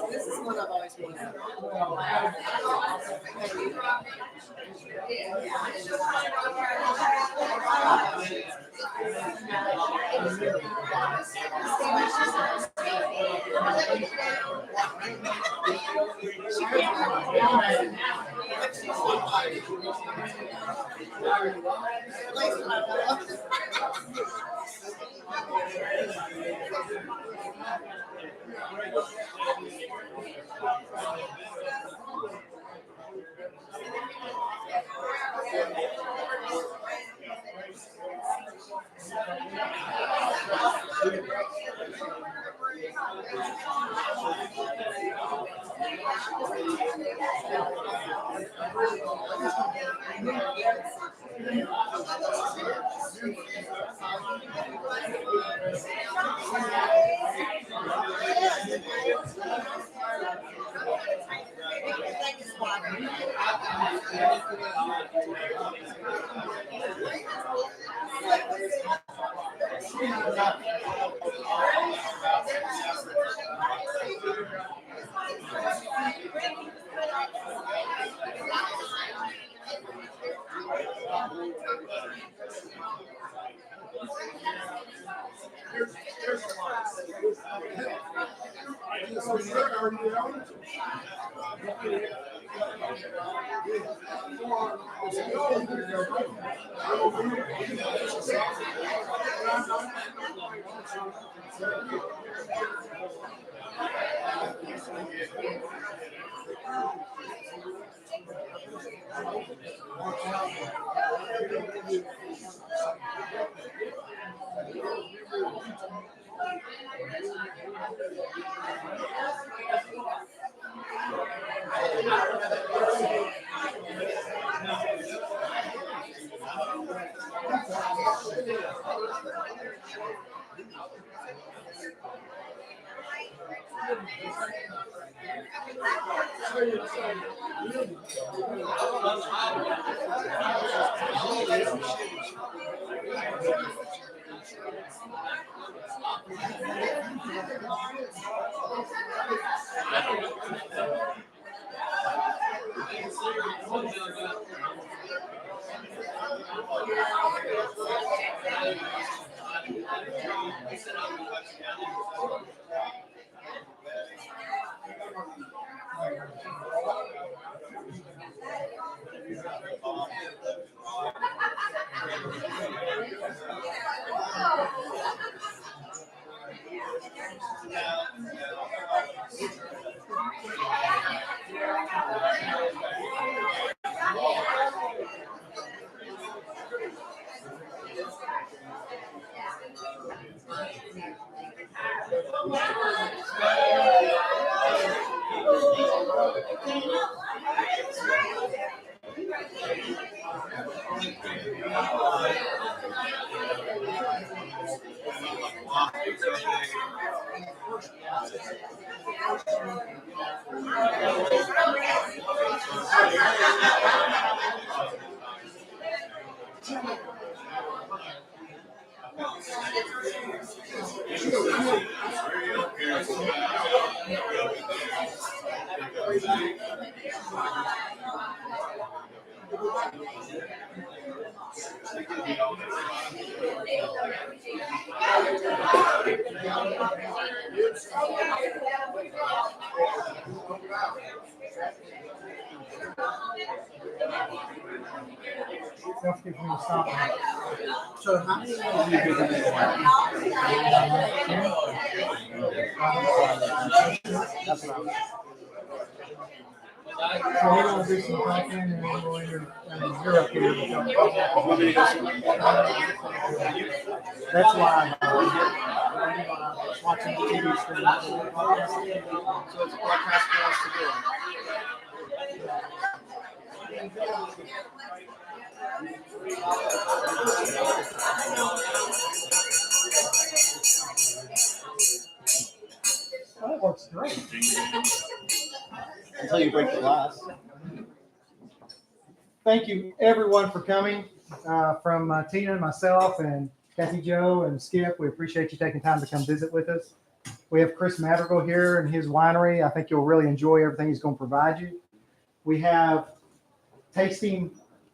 This is what I've always wanted. So how many of you did this one? That's what I was. So we're going to do some cracking and then we'll you're up here. That's live. Watching the TV screen. So it's broadcast for us to do. That works great. Until you break the glass. Thank you, everyone, for coming. From Tina and myself and Kathy Joe and Skip, we appreciate you taking time to come visit with us. We have Chris Madrigal here and his winery. I think you'll really enjoy everything he's going to provide you. We have tasting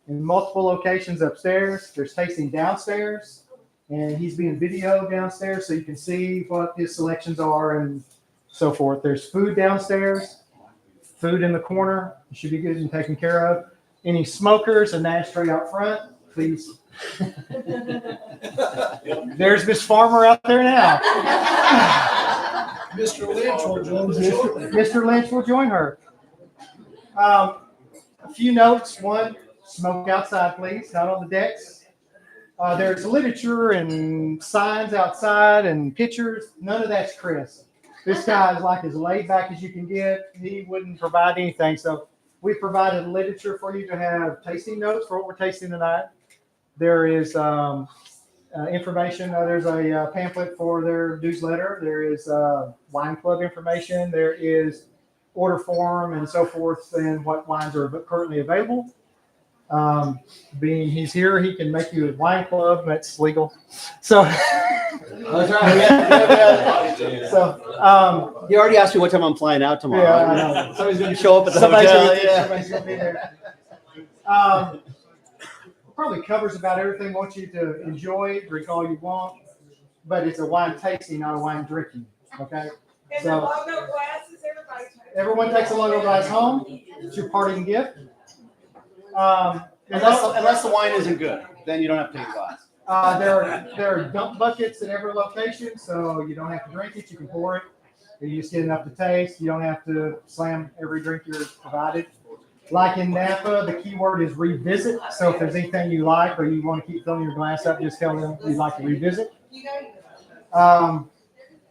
in multiple locations upstairs. There's tasting downstairs, and he's being videoed downstairs so you can see what his selections are and so forth. There's food downstairs, food in the corner. It should be good and taken care of. Any smokers and ashtray out front, please. There's Miss Farmer out there now. Mr. Lynch will join us shortly. Mr. Lynch will join her. A few notes. One, smoke outside, please, not on the decks. There's literature and signs outside and pictures. None of that's Chris. This guy is like as laid back as you can get. He wouldn't provide anything. So we provided literature for you to have tasting notes for what we're tasting tonight. There is information. There's a pamphlet for their newsletter. There is wine club information. There is order form and so forth and what wines are currently available. Being he's here, he can make you a wine club. That's legal. So, That's right. so He already asked me what time I'm flying out tomorrow. Yeah, I know. Somebody's going to show up at the somebody's hotel. gonna be there. Probably covers about everything. Want you to enjoy, drink all you want, but it's a wine tasting, not a wine drinking. Okay. And So- the logo glasses, everybody takes. Everyone takes a logo glass home. It's your parting gift. Unless the wine isn't good, then you don't have to take a glass. There are dump buckets at every location, so you don't have to drink it. You can pour it. You just get enough to taste. You don't have to slam every drink you're provided. Like in Napa, the key word is revisit. So if there's anything you like or you want to keep filling your glass up, just tell them you'd like to revisit.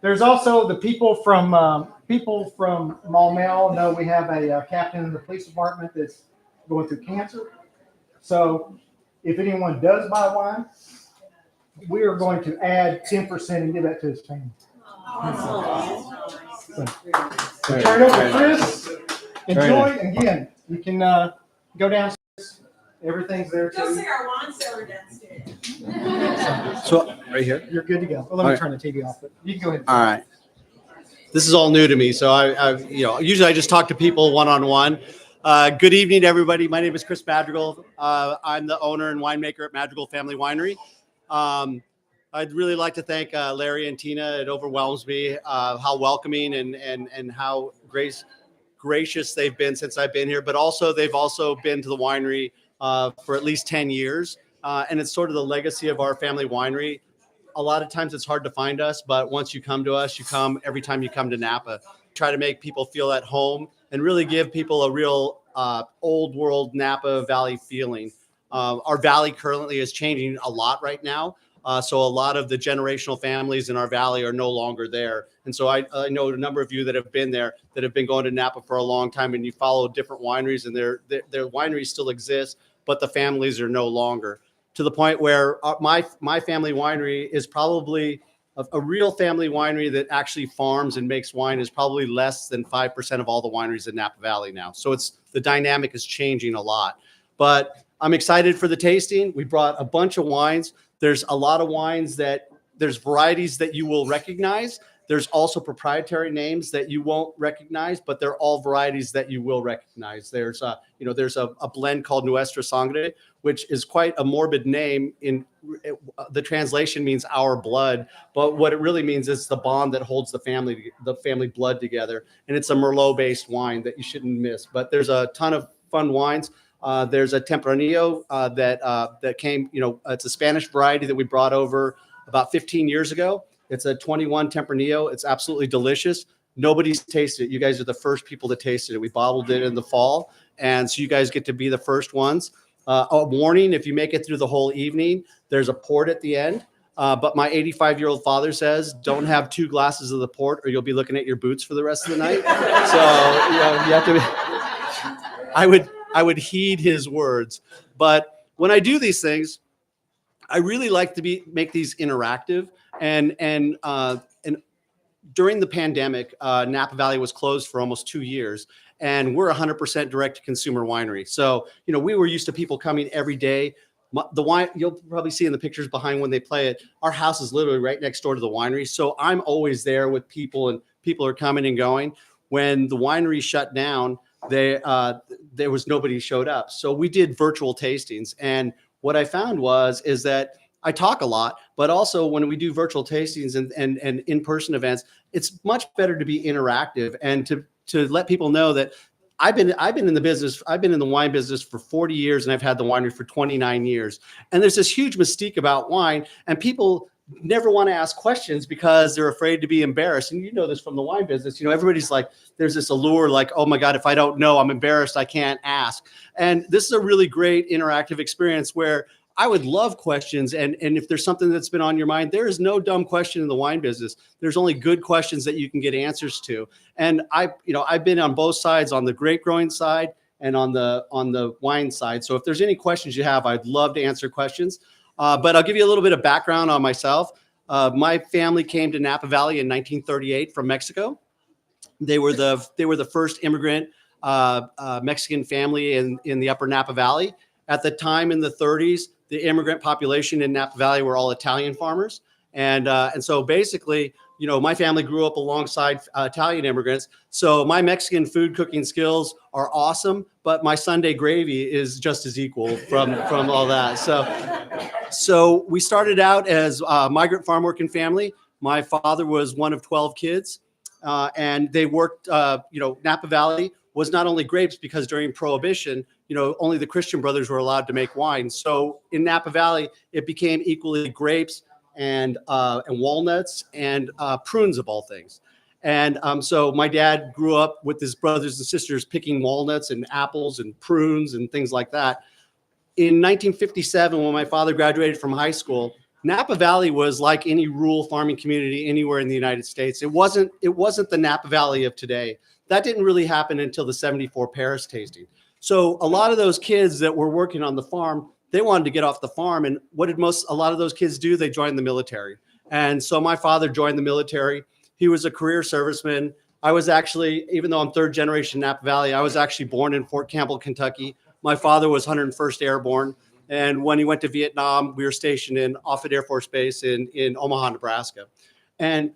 There's also the people from Maumelle know we have a captain in the police department that's going through cancer. So if anyone does buy wine, we are going to add 10% and give that to his family. So, turn it over to Chris. Enjoy. Again, you can go downstairs. Everything's there Go too. see our wine cellar downstairs. So right here. You're good to go. Well, let me turn the TV off, but you can go ahead. All right. This is all new to me, so I usually I just talk to people one-on-one. Good evening, everybody. My name is Chris Madrigal. I'm the owner and winemaker at Madrigal Family Winery. I'd really like to thank Larry and Tina. It overwhelms me how welcoming and how gracious they've been since I've been here. But also they've also been to the winery for at least 10 years, and it's sort of the legacy of our family winery. A lot of times it's hard to find us, but once you come to us, you come every time you come to Napa. Try to make people feel at home and really give people a real old world Napa Valley feeling. Our valley currently is changing a lot right now. So a lot of the generational families in our valley are no longer there. And so I know a number of you that have been there, that have been going to Napa for a long time, and you follow different wineries, and their wineries still exist, but the families are no longer. To the point where my family winery is probably a real family winery that actually farms and makes wine is probably less than 5% of all the wineries in Napa Valley now. So the dynamic is changing a lot. But I'm excited for the tasting. We brought a bunch of wines. There's a lot of wines there's varieties that you will recognize. There's also proprietary names that you won't recognize, but they're all varieties that you will recognize. There's a blend called Nuestra Sangre, which is quite a morbid name. The translation means our blood, but what it really means is the bond that holds the family blood together. And it's a Merlot-based wine that you shouldn't miss. But there's a ton of fun wines. There's a Tempranillo that came, it's a Spanish variety that we brought over about 15 years ago. It's a 21 Tempranillo. It's absolutely delicious. Nobody's tasted it. You guys are the first people that tasted it. We bottled it in the fall, and so you guys get to be the first ones. A warning, if you make it through the whole evening, there's a port at the end. But my 85-year-old father says, don't have 2 glasses of the port or you'll be looking at your boots for the rest of the night. So, you have to be, I would heed his words. But when I do these things, I really like to make these interactive. And during the pandemic, Napa Valley was closed for almost 2 years. And we're 100% direct-to-consumer winery. So, we were used to people coming every day. The wine, you'll probably see in the pictures behind when they play it, our house is literally right next door to the winery. So I'm always there with people, and people are coming and going. When the winery shut down, there was nobody showed up. So we did virtual tastings. And what I found is that I talk a lot, but also when we do virtual tastings and in-person events, it's much better to be interactive and to let people know that I've been in the business. I've been in the wine business for 40 years, and I've had the winery for 29 years. And there's this huge mystique about wine, and people never want to ask questions because they're afraid to be embarrassed. And you know this from the wine business. Everybody's like, there's this allure, like, oh my God, if I don't know, I'm embarrassed, I can't ask. And this is a really great interactive experience where I would love questions. And if there's something that's been on your mind, there is no dumb question in the wine business. There's only good questions that you can get answers to. And I've been on both sides, on the grape growing side and on the wine side. So if there's any questions you have, I'd love to answer questions. But I'll give you a little bit of background on myself. My family came to Napa Valley in 1938 from Mexico. They were the first immigrant Mexican family in the Upper Napa Valley. At the time in the 30s, the immigrant population in Napa Valley were all Italian farmers. And so basically, my family grew up alongside Italian immigrants. So my Mexican food cooking skills are awesome, but my Sunday gravy is just as equal from all that. So we started out as a migrant farm working family. My father was one of 12 kids, and they worked, Napa Valley was not only grapes, because during Prohibition, only the Christian brothers were allowed to make wine. So in Napa Valley, it became equally grapes and walnuts and prunes of all things. And so my dad grew up with his brothers and sisters picking walnuts and apples and prunes and things like that. In 1957, when my father graduated from high school, Napa Valley was like any rural farming community anywhere in the United States. It wasn't the Napa Valley of today. That didn't really happen until the 74 Paris tasting. So a lot of those kids that were working on the farm, they wanted to get off the farm. And what did a lot of those kids do? They joined the military. And so my father joined the military. He was a career serviceman. I was actually, even though I'm 3rd generation Napa Valley, I was actually born in Fort Campbell, Kentucky. My father was 101st Airborne. And when he went to Vietnam, we were stationed in Offutt Air Force Base in Omaha, Nebraska. And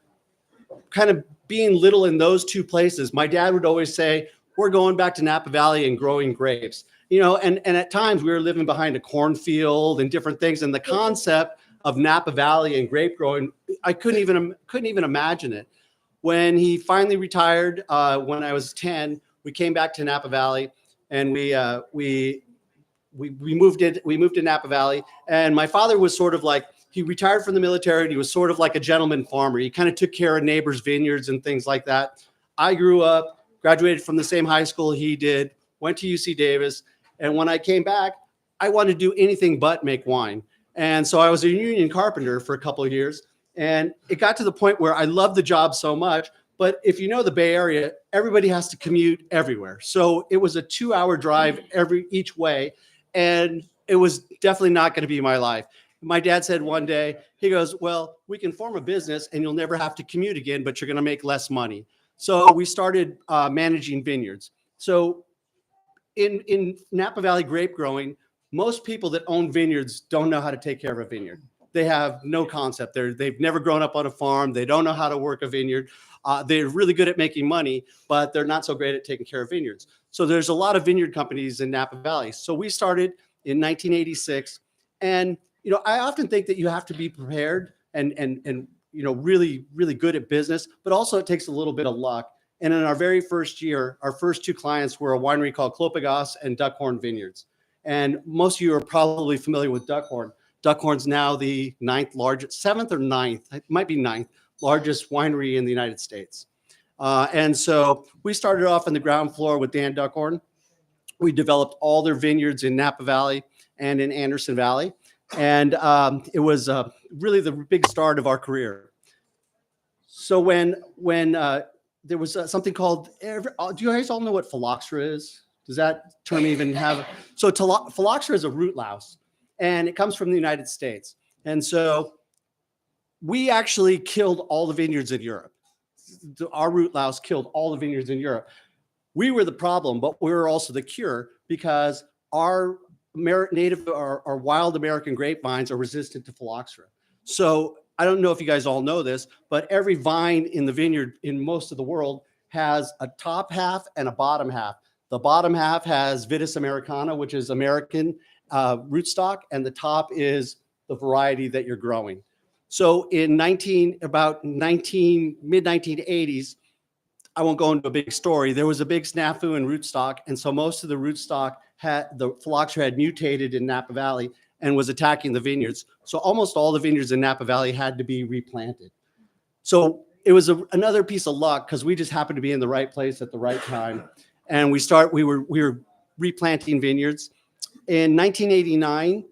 kind of being little in those 2 places, my dad would always say, we're going back to Napa Valley and growing grapes. And at times we were living behind a cornfield and different things. And the concept of Napa Valley and grape growing, I couldn't even imagine it. When he finally retired, when I was 10, we came back to Napa Valley, and we moved to Napa Valley. And my father was sort of like, he retired from the military, and he was sort of like a gentleman farmer. He kind of took care of neighbors' vineyards and things like that. I grew up, graduated from the same high school he did, went to UC Davis. And when I came back, I wanted to do anything but make wine. And so I was a union carpenter for a couple of years. And it got to the point where I loved the job so much. But if you know the Bay Area, everybody has to commute everywhere. So it was a 2-hour drive each way. And it was definitely not going to be my life. My dad said one day, he goes, well, we can form a business and you'll never have to commute again, but you're going to make less money. So we started managing vineyards. So in Napa Valley grape growing, most people that own vineyards don't know how to take care of a vineyard. They have no concept. They've never grown up on a farm. They don't know how to work a vineyard. They're really good at making money, but they're not so great at taking care of vineyards. So there's a lot of vineyard companies in Napa Valley. So we started in 1986. And, I often think that you have to be prepared and really, really good at business, but also it takes a little bit of luck. And in our very first year, our first 2 clients were a winery called Clopagas and Duckhorn Vineyards. And most of you are probably familiar with Duckhorn. Duckhorn's now the 7th or 9th, it might be 9th largest winery in the United States. And so we started off on the ground floor with Dan Duckhorn. We developed all their vineyards in Napa Valley and in Anderson Valley. And it was really the big start of our career. So when there was something called, do you guys all know what phylloxera is? Does that term even have? So phylloxera is a root louse, and it comes from the United States. And so we actually killed all the vineyards in Europe. Our root louse killed all the vineyards in Europe. We were the problem, but we were also the cure because our our wild American grapevines are resistant to phylloxera. So I don't know if you guys all know this, but every vine in the vineyard in most of the world has a top half and a bottom half. The bottom half has Vitis americana, which is American rootstock, and the top is the variety that you're growing. So in mid-1980s, I won't go into a big story. There was a big snafu in rootstock, and so most of the rootstock the phylloxera had mutated in Napa Valley and was attacking the vineyards. So almost all the vineyards in Napa Valley had to be replanted. So it was another piece of luck because we just happened to be in the right place at the right time, and we were replanting vineyards. In 1989,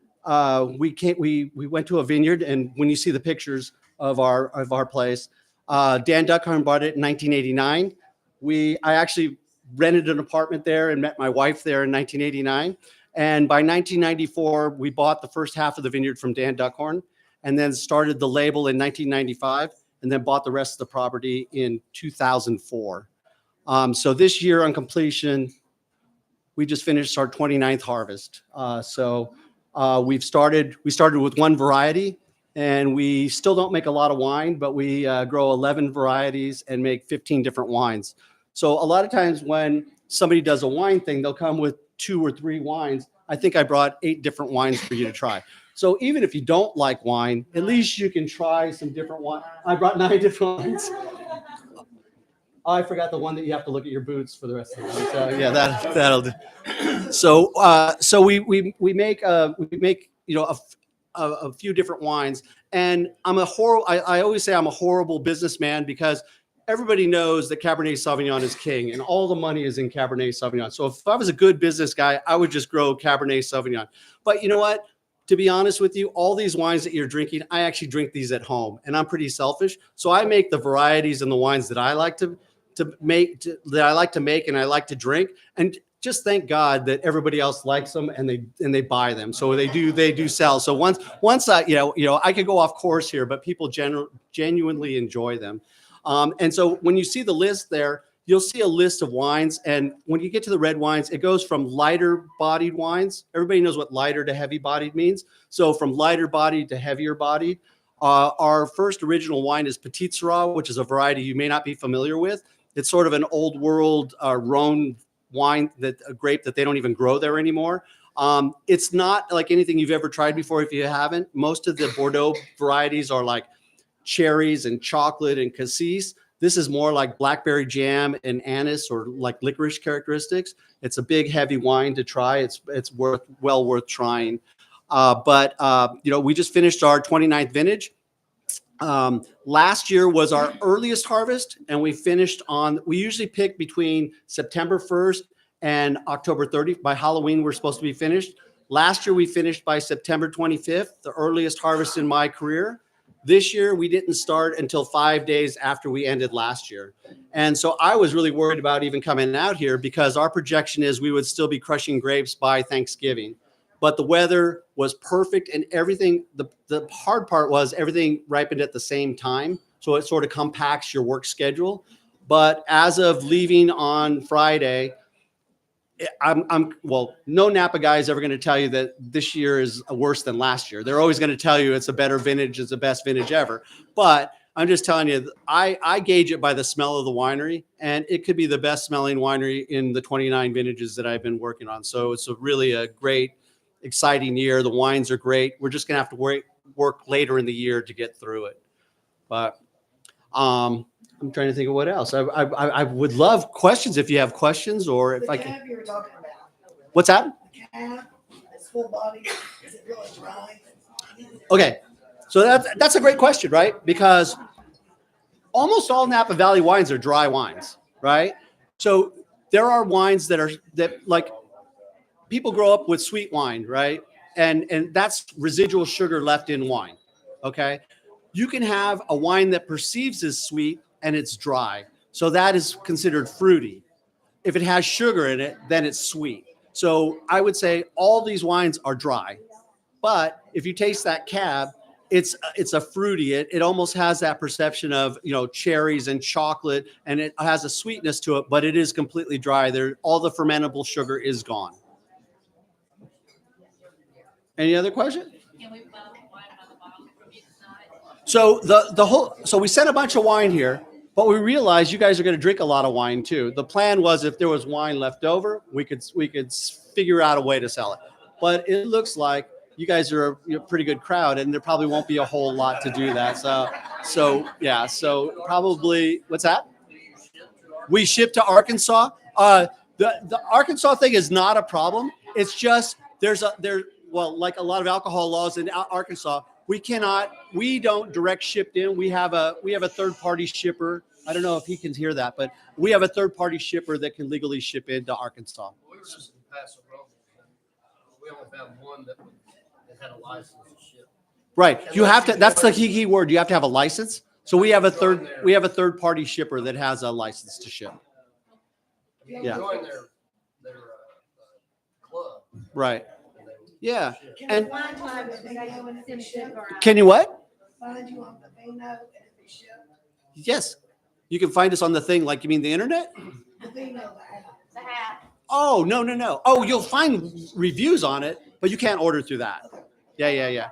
we went to a vineyard, and when you see the pictures of our place, Dan Duckhorn bought it in 1989. I actually rented an apartment there and met my wife there in 1989. And by 1994, we bought the first half of the vineyard from Dan Duckhorn, and then started the label in 1995, and then bought the rest of the property in 2004. So this year on completion, we just finished our 29th harvest. We started with one variety, and we still don't make a lot of wine, but we grow 11 varieties and make 15 different wines. So a lot of times when somebody does a wine thing, they'll come with 2 or 3 wines. I think I brought 8 different wines for you to try. So even if you don't like wine, at least you can try some different wine. I brought 9 different wines. I forgot the one that you have to look at your boots for the rest of the day. So yeah, that'll do. So we make a few different wines, and I always say I'm a horrible businessman because everybody knows that Cabernet Sauvignon is king, and all the money is in Cabernet Sauvignon. So if I was a good business guy, I would just grow Cabernet Sauvignon. But you know what? To be honest with you, all these wines that you're drinking, I actually drink these at home, and I'm pretty selfish. So I make the varieties and the wines that I like to make and I like to drink, and just thank God that everybody else likes them and they buy them. So they do sell. So once I I could go off course here, but people genuinely enjoy them. And so when you see the list there, you'll see a list of wines. And when you get to the red wines, it goes from lighter bodied wines. Everybody knows what lighter to heavy bodied means. So from lighter bodied to heavier bodied. Our first original wine is Petit Syrah, which is a variety you may not be familiar with. It's sort of an old world Rhone wine, a grape that they don't even grow there anymore. It's not like anything you've ever tried before if you haven't. Most of the Bordeaux varieties are like cherries and chocolate and cassis. This is more like blackberry jam and anise or like licorice characteristics. It's a big, heavy wine to try. It's well worth trying. We just finished our 29th vintage. Last year was our earliest harvest, and we usually pick between September 1st and October 30th. By Halloween, we're supposed to be finished. Last year, we finished by September 25th, the earliest harvest in my career. This year, we didn't start until 5 days after we ended last year. And so I was really worried about even coming out here because our projection is we would still be crushing grapes by Thanksgiving. But the weather was perfect and everything. The hard part was everything ripened at the same time. So it sort of compacts your work schedule. But as of leaving on Friday, no Napa guy is ever going to tell you that this year is worse than last year. They're always going to tell you it's a better vintage, it's the best vintage ever. But I'm just telling you, I gauge it by the smell of the winery, and it could be the best smelling winery in the 29 vintages that I've been working on. So it's really a great, exciting year. The wines are great. We're just going to have to work later in the year to get through it. But I'm trying to think of what else. I would love questions if you have questions, or if I can. The cab you were talking about. What's that? The cab, it's full body. Is it really dry? Okay, so that's a great question, right? Because almost all Napa Valley wines are dry wines, right? So there are wines that like people grow up with sweet wine, right? And that's residual sugar left in wine. Okay. You can have a wine that perceives as sweet and it's dry. So that is considered fruity. If it has sugar in it, then it's sweet. So I would say all these wines are dry. But if you taste that cab, it's a fruity. It almost has that perception of, cherries and chocolate, and it has a sweetness to it, but it is completely dry. All the fermentable sugar is gone. Any other question? Can we buy wine by the bottle from you tonight? So we sent a bunch of wine here, but we realized you guys are going to drink a lot of wine too. The plan was if there was wine left over, we could figure out a way to sell it. But it looks like you guys are a pretty good crowd, and there probably won't be a whole lot to do that. So probably, what's that? We ship to Arkansas. The Arkansas thing is not a problem. It's just like a lot of alcohol laws in Arkansas, we don't direct shipped in. We have a third party shipper. I don't know if he can hear that, but we have a third party shipper that can legally ship into Arkansas. We were just in Paso Robles. We only found one that had a license to ship. Right. You have to, that's the key word. You have to have a license. So we have a third party shipper that has a license to ship. Yeah. Join their club. Right. Yeah. Can And I find you on the Vino and if they ship? can you what? Find you on the Vino and if they ship? Yes. You can find us on the thing, like you mean the internet? The Vino, the app. The hat. Oh, no. Oh, you'll find reviews on it, but you can't order through that. Yeah.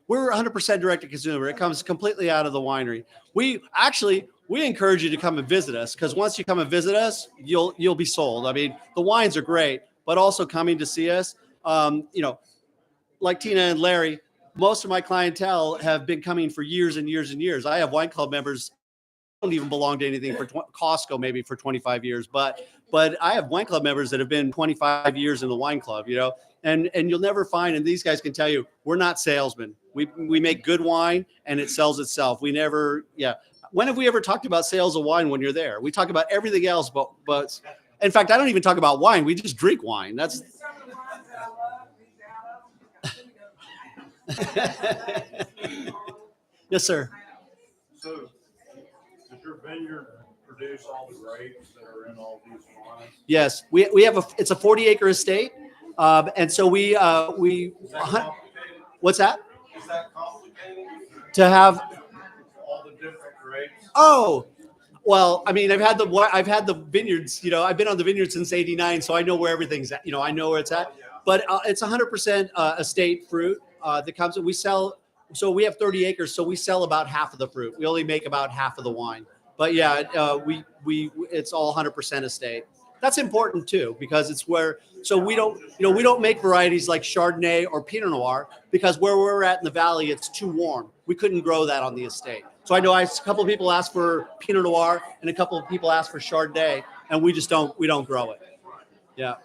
We're 100% direct to consumer. It comes completely out of the winery. We encourage you to come and visit us, because once you come and visit us, you'll be sold. I mean, the wines are great, but also coming to see us, like Tina and Larry, most of my clientele have been coming for years and years and years. I have wine club members don't even belong to anything for Costco, maybe for 25 years, but I have wine club members that have been 25 years in the wine club, and you'll never find, and these guys can tell you, we're not salesmen. We make good wine and it sells itself. When have we ever talked about sales of wine when you're there? We talk about everything else, but in fact, I don't even talk about wine. We just drink wine. That's Some of the ones that I love, these out of. yes, sir. So, does your vineyard produce all the grapes that are in all these wines? Yes, we have it's a 40-acre estate, and so we Is that complicated? what's that? Is that complicated? To have All the different grapes? Oh, well, I mean, I've had the vineyards, I've been on the vineyard since '89, so I know where everything's at, I know where it's at. But it's 100% estate fruit that comes. We sell. So we have 30 acres, so we sell about half of the fruit. We only make about half of the wine. But yeah, it's all 100% estate. That's important too, because it's where. So we don't make varieties like Chardonnay or Pinot Noir, because where we're at in the valley, it's too warm. We couldn't grow that on the estate. So I know a couple of people asked for Pinot Noir and a couple of people asked for Chardonnay, and we don't grow it. Yeah.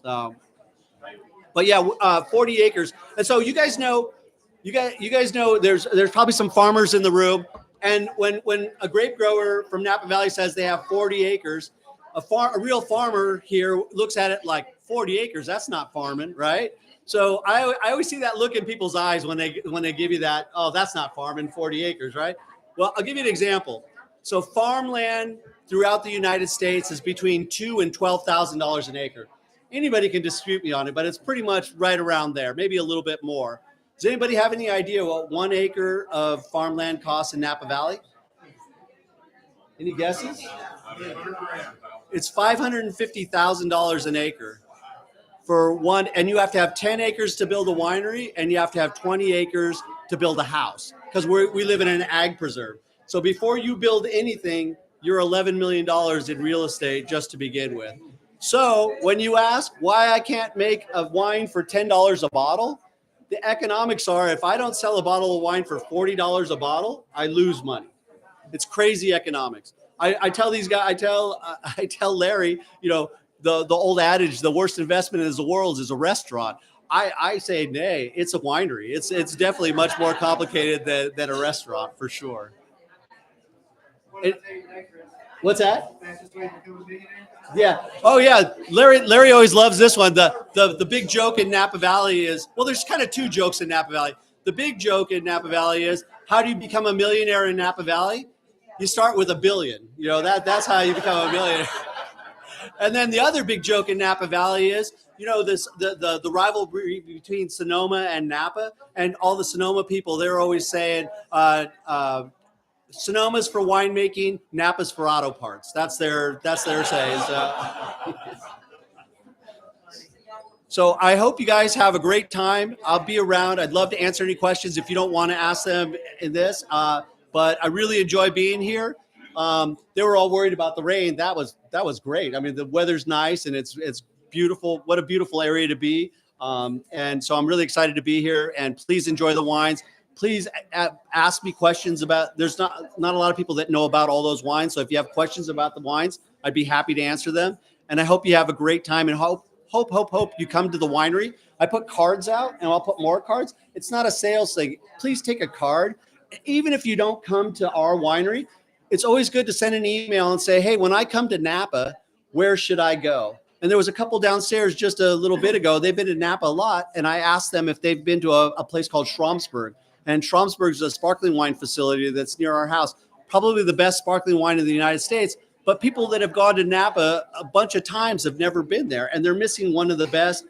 But yeah, 40 acres. And so you guys know there's probably some farmers in the room. And when a grape grower from Napa Valley says they have 40 acres, a real farmer here looks at it like 40 acres. That's not farming, right? So I always see that look in people's eyes when they give you that. Oh, that's not farming, 40 acres, right? Well, I'll give you an example. So farmland throughout the United States is between $2,000 and $12,000 an acre. Anybody can dispute me on it, but it's pretty much right around there, maybe a little bit more. Does anybody have any idea what 1 acre of farmland costs in Napa Valley? Any guesses? It's $550,000 an acre for one, and you have to have 10 acres to build a winery, and you have to have 20 acres to build a house, because we live in an ag preserve. So before you build anything, you're $11 million in real estate just to begin with. So when you ask why I can't make a wine for $10 a bottle, the economics are, if I don't sell a bottle of wine for $40 a bottle, I lose money. It's crazy economics. I tell these guys, I tell Larry, the old adage, the worst investment in the world is a restaurant. I say, nay, it's a winery. It's definitely much more complicated than a restaurant, for sure. What's that? Yeah. Oh, yeah. Larry always loves this one. The big joke in Napa Valley is, well, there's kind of two jokes in Napa Valley. The big joke in Napa Valley is, how do you become a millionaire in Napa Valley? You start with $1 billion. You know, that's how you become a millionaire. And then the other big joke in Napa Valley is, you know, the rivalry between Sonoma and Napa, and all the Sonoma people, they're always saying, Sonoma's for winemaking, Napa's for auto parts. That's their saying. So I hope you guys have a great time. I'll be around. I'd love to answer any questions if you don't want to ask them in this. But I really enjoy being here. They were all worried about the rain. That was great. I mean, the weather's nice and it's beautiful. What a beautiful area to be. And so I'm really excited to be here. And please enjoy the wines. Please ask me questions about. There's not a lot of people that know about all those wines. So if you have questions about the wines, I'd be happy to answer them. And I hope you have a great time and hope you come to the winery. I put cards out and I'll put more cards. It's not a sales thing. Please take a card. Even if you don't come to our winery, it's always good to send an email and say, hey, when I come to Napa, where should I go? And there was a couple downstairs just a little bit ago. They've been to Napa a lot. And I asked them if they've been to a place called Schramsberg. And Schramsberg is a sparkling wine facility that's near our house. Probably the best sparkling wine in the United States. But people that have gone to Napa a bunch of times have never been there. And they're missing one of the best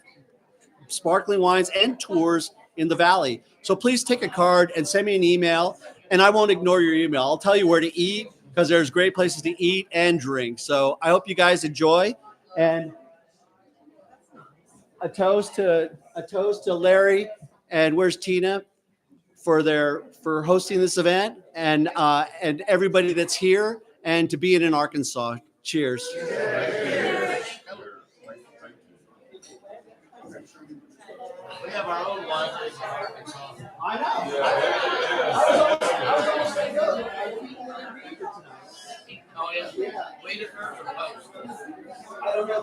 sparkling wines and tours in the valley. So please take a card and send me an email. And I won't ignore your email. I'll tell you where to eat because there's great places to eat and drink. So I hope you guys enjoy. And a toast to Larry and where's Tina for hosting this event and everybody that's here and to being in Arkansas. Cheers. We have our own wineries in Arkansas. I know. Oh, yeah. Wait a minute. I don't know.